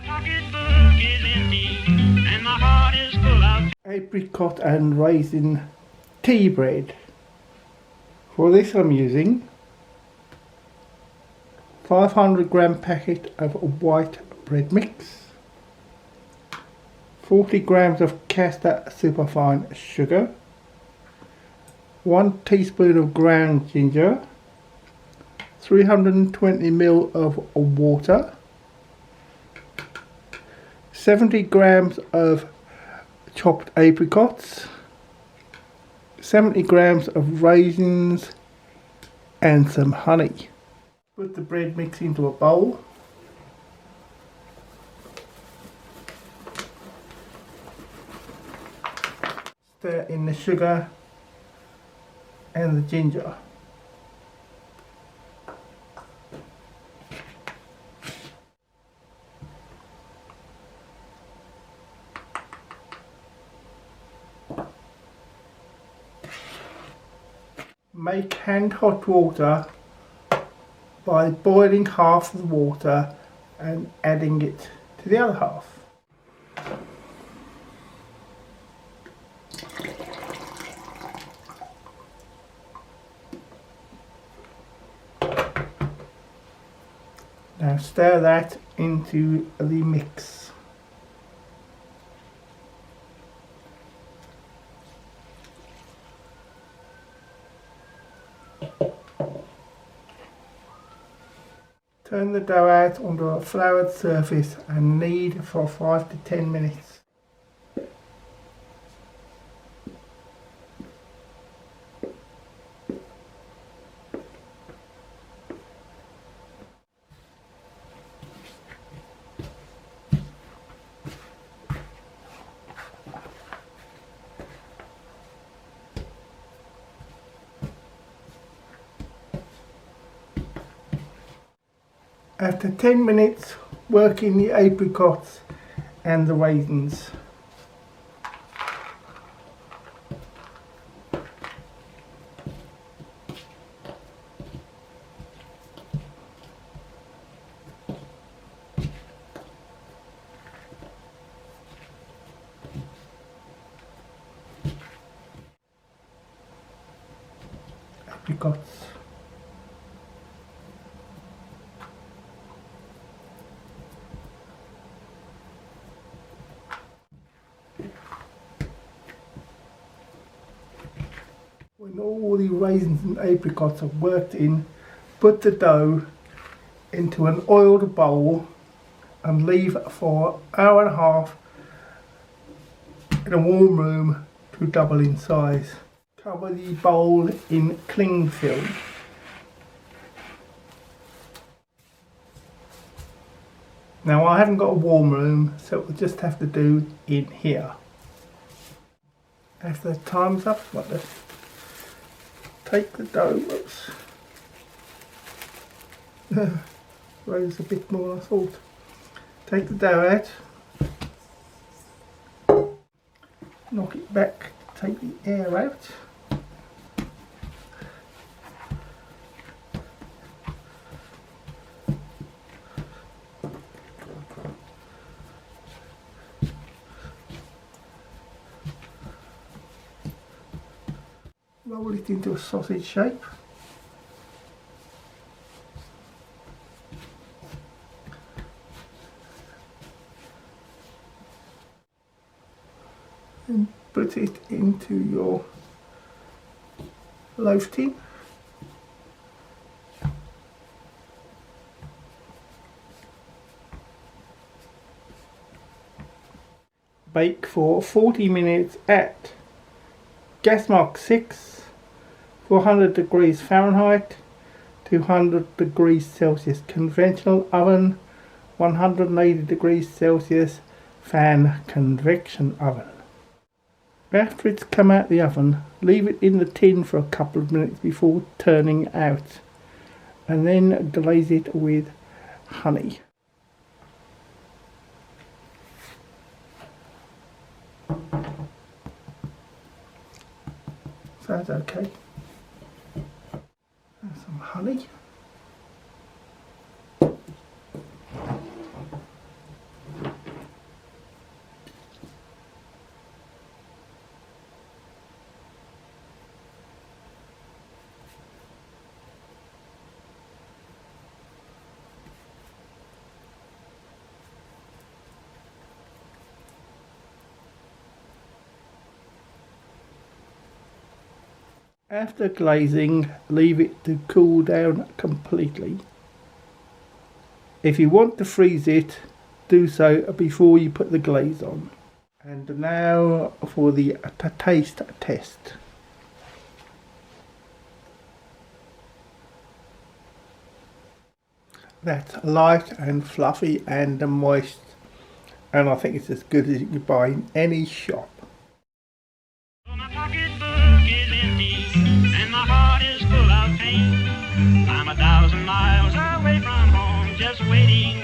pocketbook is empty and my heart is full of Apricot and raisin tea bread. For this I'm using 500g packet of white bread mix, 40g of caster superfine sugar, 1 teaspoon of ground ginger, 320ml of water, 70g of chopped apricots, 70g of raisins and some honey. Put the bread mix into a bowl. Stir in the sugar and the ginger. Make hand hot water by boiling half of the water and adding it to the other half. Now stir that into the mix. Turn the dough out onto a floured surface and knead for 5 to 10 minutes. After 10 minutes, work in the apricots and the raisins. Apricots. When all the raisins and apricots are worked in, put the dough into an oiled bowl and leave for an hour and a half in a warm room to double in size. Cover the bowl in cling film. Now I haven't got a warm room, so we'll just have to do in here. As the time's up, take the dough, whoops, raise a bit more than I thought. Take the dough out, knock it back, take the air out. Roll it into a sausage shape. And put it into your loaf tin. Bake for 40 minutes at gas mark 6, 400 degrees Fahrenheit, 200 degrees Celsius conventional oven, 180 degrees Celsius fan convection oven. After it's come out the oven, leave it in the tin for a couple of minutes before turning out, and then glaze it with honey. Sounds okay. And some honey. After glazing, leave it to cool down completely. If you want to freeze it, do so before you put the glaze on. And now for the taste test. That's light and fluffy and moist, and I think it's as good as you can buy in any shop. My pocketbook is empty and my heart is full of pain. I'm 1,000 miles away from home, just waiting